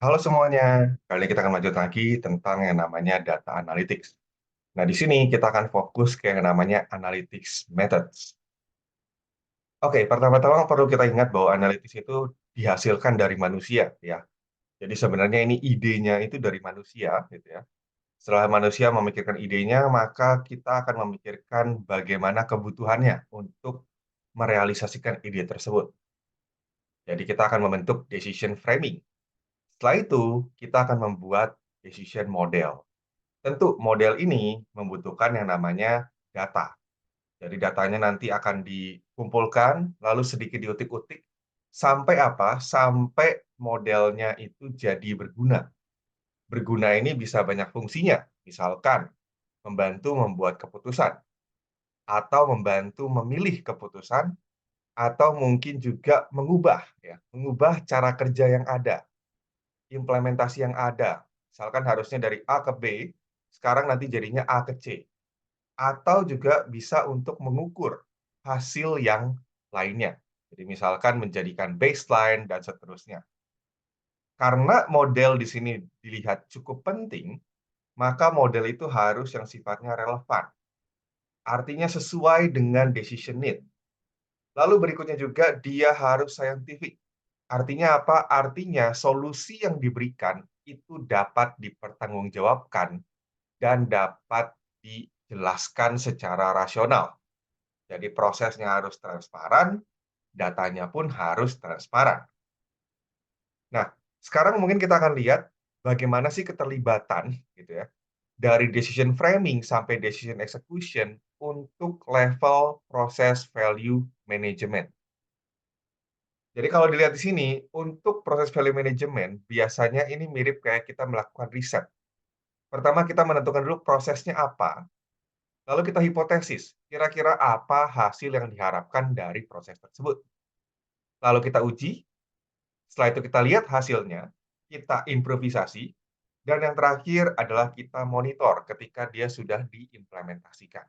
Halo semuanya, kali ini kita akan lanjut lagi tentang yang namanya data analytics. Nah, di sini kita akan fokus ke yang namanya analytics methods. Oke, pertama-tama perlu kita ingat bahwa analytics itu dihasilkan dari manusia, ya. Jadi sebenarnya ini idenya itu dari manusia, gitu ya. Setelah manusia memikirkan idenya, maka kita akan memikirkan bagaimana kebutuhannya untuk merealisasikan ide tersebut. Jadi kita akan membentuk decision framing. Setelah itu, kita akan membuat decision model. Tentu model ini membutuhkan yang namanya data. Jadi datanya nanti akan dikumpulkan, lalu sedikit diutik-utik, sampai apa? Sampai modelnya itu jadi berguna. Berguna ini bisa banyak fungsinya, misalkan membantu membuat keputusan, atau membantu memilih keputusan, atau mungkin juga mengubah cara kerja yang ada, implementasi yang ada. Misalkan harusnya dari A ke B, sekarang nanti jadinya A ke C. Atau juga bisa untuk mengukur hasil yang lainnya. Jadi misalkan menjadikan baseline dan seterusnya. Karena model di sini dilihat cukup penting, maka model itu harus yang sifatnya relevan. Artinya sesuai dengan decision need. Lalu berikutnya juga dia harus scientific. Artinya apa? Artinya solusi yang diberikan itu dapat dipertanggungjawabkan dan dapat dijelaskan secara rasional. Jadi prosesnya harus transparan, datanya pun harus transparan. Nah, sekarang mungkin kita akan lihat bagaimana sih keterlibatan gitu ya dari decision framing sampai decision execution untuk level proses value management. Jadi kalau dilihat di sini, untuk proses value management, biasanya ini mirip kayak kita melakukan riset. Pertama kita menentukan dulu prosesnya apa, lalu kita hipotesis, kira-kira apa hasil yang diharapkan dari proses tersebut. Lalu kita uji, setelah itu kita lihat hasilnya, kita improvisasi, dan yang terakhir adalah kita monitor ketika dia sudah diimplementasikan.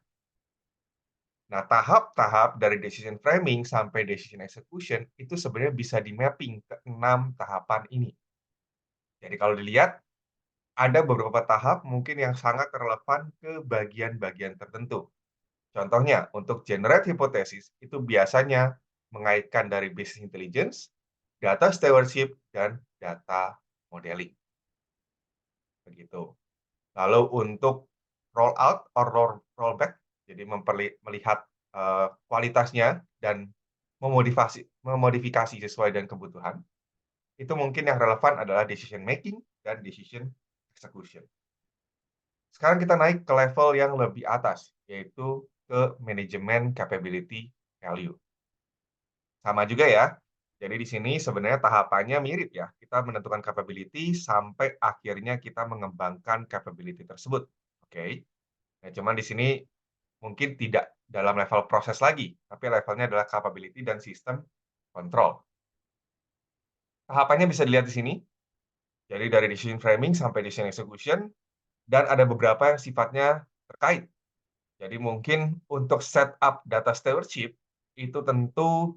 Nah, tahap-tahap dari decision framing sampai decision execution itu sebenarnya bisa di-mapping ke 6 tahapan ini. Jadi kalau dilihat, ada beberapa tahap mungkin yang sangat relevan ke bagian-bagian tertentu. Contohnya, untuk generate hipotesis, itu biasanya mengaitkan dari business intelligence, data stewardship, dan data modeling. Begitu. Lalu untuk roll out or rollback, jadi melihat kualitasnya dan memodifikasi sesuai dengan kebutuhan, itu mungkin yang relevan adalah decision making dan decision execution. Sekarang kita naik ke level yang lebih atas, yaitu ke manajemen capability value. Sama juga ya. Jadi di sini sebenarnya tahapannya mirip ya. Kita menentukan capability sampai akhirnya kita mengembangkan capability tersebut. Oke. Nah, cuman di sini mungkin tidak dalam level proses lagi, tapi levelnya adalah capability dan sistem kontrol. Tahapannya bisa dilihat di sini. Jadi dari decision framing sampai decision execution, dan ada beberapa yang sifatnya terkait. Jadi mungkin untuk setup data stewardship, itu tentu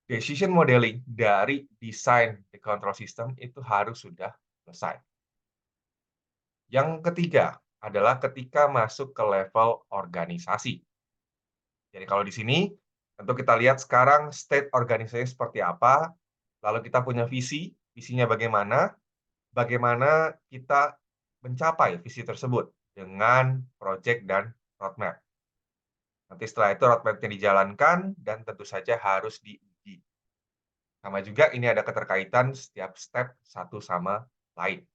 decision modeling dari desain the control system itu harus sudah selesai. Yang ketiga adalah ketika masuk ke level organisasi. Jadi kalau di sini, tentu kita lihat sekarang state organisasi seperti apa, lalu kita punya visi, visinya bagaimana, bagaimana kita mencapai visi tersebut dengan project dan roadmap. Nanti setelah itu roadmap-nya dijalankan dan tentu saja harus diuji. Sama juga ini ada keterkaitan setiap step satu sama lain.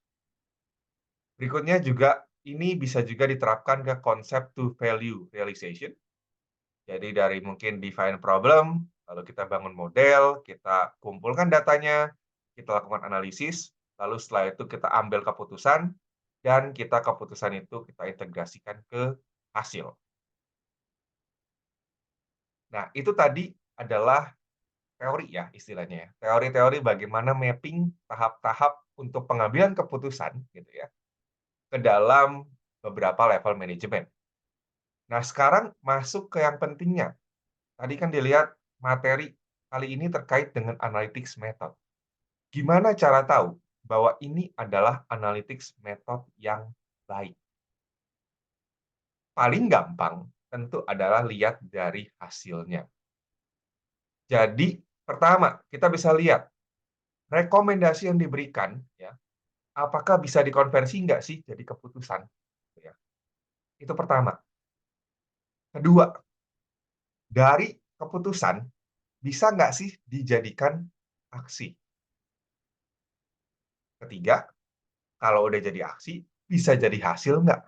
Berikutnya juga ini bisa juga diterapkan ke konsep to value realization. Jadi dari mungkin define problem, lalu kita bangun model, kita kumpulkan datanya, kita lakukan analisis, lalu setelah itu kita ambil keputusan, dan keputusan itu kita integrasikan ke hasil. Nah, itu tadi adalah teori ya istilahnya ya. Teori-teori bagaimana mapping tahap-tahap untuk pengambilan keputusan gitu ya ke dalam beberapa level manajemen. Nah, sekarang masuk ke yang pentingnya. Tadi kan dilihat materi kali ini terkait dengan analytics method. Gimana cara tahu bahwa ini adalah analytics method yang baik. Paling gampang tentu adalah lihat dari hasilnya. Jadi, pertama, kita bisa lihat rekomendasi yang diberikan, ya, apakah bisa dikonversi nggak sih jadi keputusan? Ya. Itu pertama. Kedua, dari keputusan, bisa nggak sih dijadikan aksi? Ketiga, kalau udah jadi aksi, bisa jadi hasil nggak?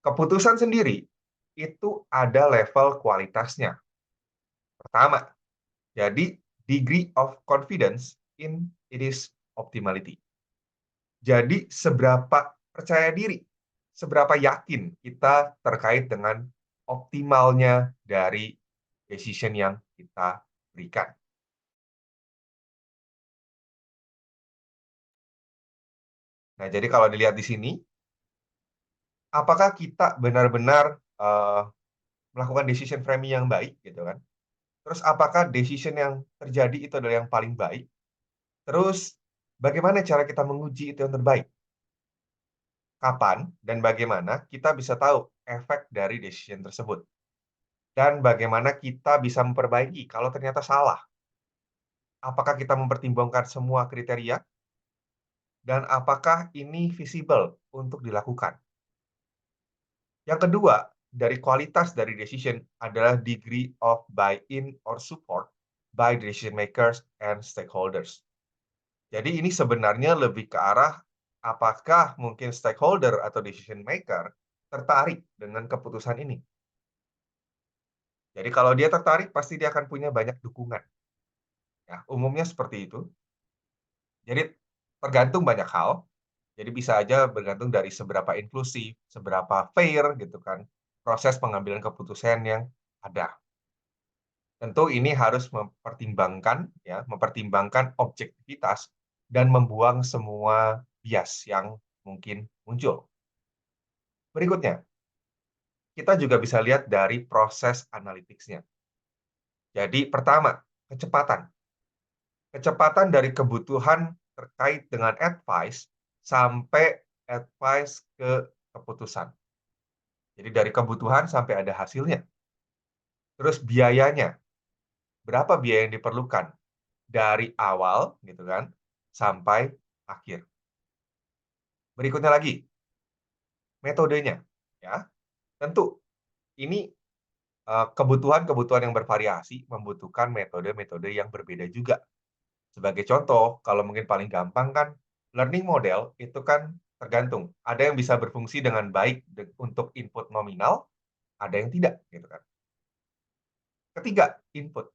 Keputusan sendiri, itu ada level kualitasnya. Pertama, jadi degree of confidence in its optimality. Jadi seberapa percaya diri, seberapa yakin kita terkait dengan optimalnya dari decision yang kita berikan. Nah, jadi kalau dilihat di sini, apakah kita benar-benar melakukan decision framing yang baik, gitu kan? Terus apakah decision yang terjadi itu adalah yang paling baik? Terus bagaimana cara kita menguji itu yang terbaik? Kapan dan bagaimana kita bisa tahu efek dari decision tersebut? Dan bagaimana kita bisa memperbaiki kalau ternyata salah? Apakah kita mempertimbangkan semua kriteria? Dan apakah ini visible untuk dilakukan? Yang kedua, dari kualitas dari decision adalah degree of buy-in or support by decision makers and stakeholders. Jadi ini sebenarnya lebih ke arah apakah mungkin stakeholder atau decision maker tertarik dengan keputusan ini. Jadi kalau dia tertarik, pasti dia akan punya banyak dukungan. Ya, umumnya seperti itu. Jadi tergantung banyak hal. Jadi bisa aja bergantung dari seberapa inklusif, seberapa fair gitu kan proses pengambilan keputusan yang ada. Tentu ini harus mempertimbangkan objektivitas dan membuang semua bias yang mungkin muncul. Berikutnya, kita juga bisa lihat dari proses analytics-nya. Jadi pertama, kecepatan. Kecepatan dari kebutuhan terkait dengan advice sampai advice ke keputusan. Jadi dari kebutuhan sampai ada hasilnya. Terus biayanya, berapa biaya yang diperlukan dari awal gitu kan sampai akhir. Berikutnya lagi, metodenya ya. Tentu ini kebutuhan-kebutuhan yang bervariasi membutuhkan metode-metode yang berbeda juga. Sebagai contoh, kalau mungkin paling gampang kan learning model itu kan tergantung. Ada yang bisa berfungsi dengan baik untuk input nominal, ada yang tidak gitu kan. Ketiga, input.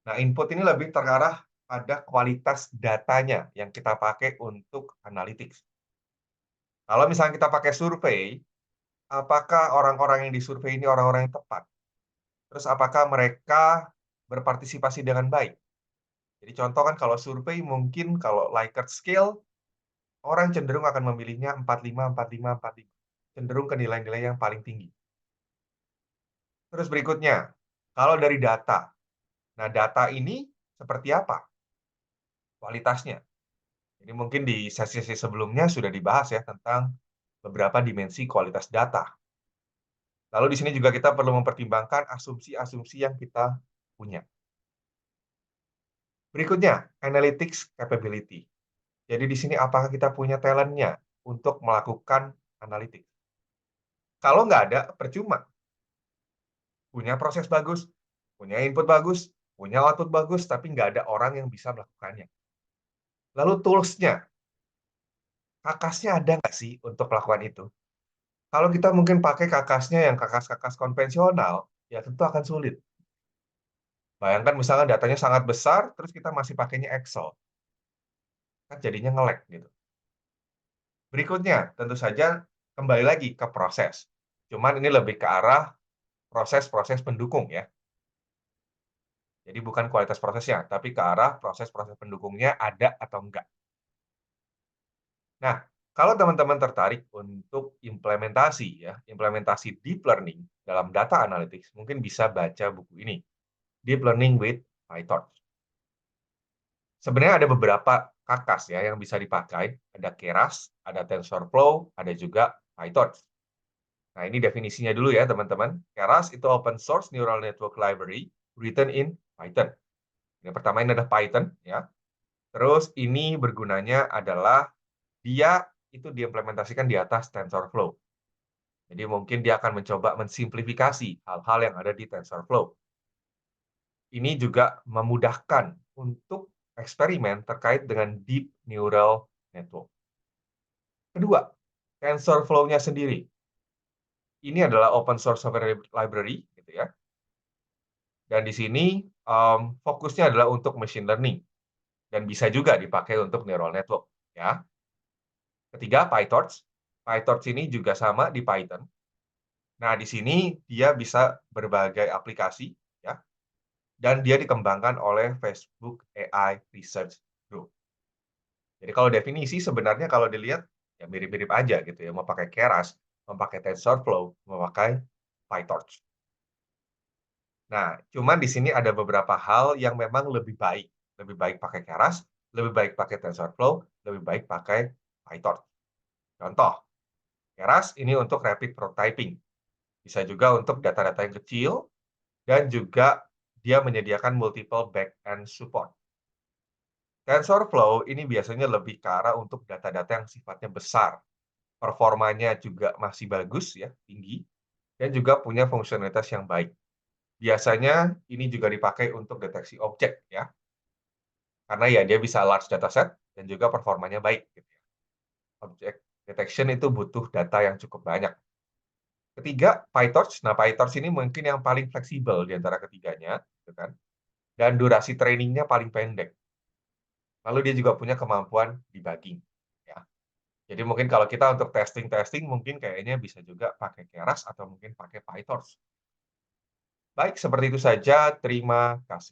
Nah, input ini lebih terarah pada kualitas datanya yang kita pakai untuk analytics. Kalau misalnya kita pakai survei, apakah orang-orang yang disurvei ini orang-orang yang tepat? Terus apakah mereka berpartisipasi dengan baik? Jadi contoh kan kalau survei mungkin kalau Likert scale, orang cenderung akan memilihnya 45, 45, 45. Cenderung ke nilai-nilai yang paling tinggi. Terus berikutnya, kalau dari data. Nah, data ini seperti apa kualitasnya? Jadi mungkin di sesi-sesi sebelumnya sudah dibahas ya tentang beberapa dimensi kualitas data. Lalu di sini juga kita perlu mempertimbangkan asumsi-asumsi yang kita punya. Berikutnya, analytics capability. Jadi di sini apakah kita punya talent-nya untuk melakukan analytics? Kalau nggak ada, percuma. Punya proses bagus, punya input bagus, punya output bagus, tapi nggak ada orang yang bisa melakukannya. Lalu tools-nya, kakasnya ada nggak sih untuk melakukan itu? Kalau kita mungkin pakai kakasnya yang kakas-kakas konvensional, ya tentu akan sulit. Bayangkan misalnya datanya sangat besar, terus kita masih pakainya Excel. Kan jadinya nge-lag gitu. Berikutnya, tentu saja kembali lagi ke proses. Cuman ini lebih ke arah proses-proses pendukung ya. Jadi bukan kualitas prosesnya, tapi ke arah proses-proses pendukungnya ada atau enggak. Nah, kalau teman-teman tertarik untuk implementasi deep learning dalam data analytics, mungkin bisa baca buku ini, Deep Learning with PyTorch. Sebenarnya ada beberapa Kakas ya yang bisa dipakai, ada Keras, ada TensorFlow, ada juga PyTorch. Nah, ini definisinya dulu ya, teman-teman. Keras itu open source neural network library written in Python. Yang pertama ini adalah Python ya. Terus ini bergunanya adalah dia itu diimplementasikan di atas TensorFlow. Jadi mungkin dia akan mencoba mensimplifikasi hal-hal yang ada di TensorFlow. Ini juga memudahkan untuk eksperimen terkait dengan deep neural network. Kedua, TensorFlow-nya sendiri. Ini adalah open source software library, gitu ya. Dan di sini fokusnya adalah untuk machine learning dan bisa juga dipakai untuk neural network, ya. Ketiga, PyTorch. PyTorch ini juga sama di Python. Nah, di sini dia bisa berbagai aplikasi, ya, dan dia dikembangkan oleh Facebook AI Research Group. Jadi kalau definisi sebenarnya kalau dilihat ya mirip-mirip aja gitu ya, mau pakai Keras, mau pakai TensorFlow, mau pakai PyTorch. Nah, cuman di sini ada beberapa hal yang memang lebih baik. Lebih baik pakai Keras, lebih baik pakai TensorFlow, lebih baik pakai PyTorch. Contoh, Keras ini untuk rapid prototyping. Bisa juga untuk data-data yang kecil, dan juga dia menyediakan multiple back-end support. TensorFlow ini biasanya lebih ke arah untuk data-data yang sifatnya besar. Performanya juga masih bagus ya, tinggi, dan juga punya fungsionalitas yang baik. Biasanya ini juga dipakai untuk deteksi objek ya, karena ya dia bisa large dataset dan juga performanya baik gitu ya. Object detection itu butuh data yang cukup banyak. Ketiga, PyTorch. Nah, PyTorch ini mungkin yang paling fleksibel di antara ketiganya, gitu kan. Dan durasi trainingnya paling pendek. Lalu dia juga punya kemampuan debugging, ya. Jadi mungkin kalau kita untuk testing-testing mungkin kayaknya bisa juga pakai Keras atau mungkin pakai PyTorch. Baik, seperti itu saja. Terima kasih.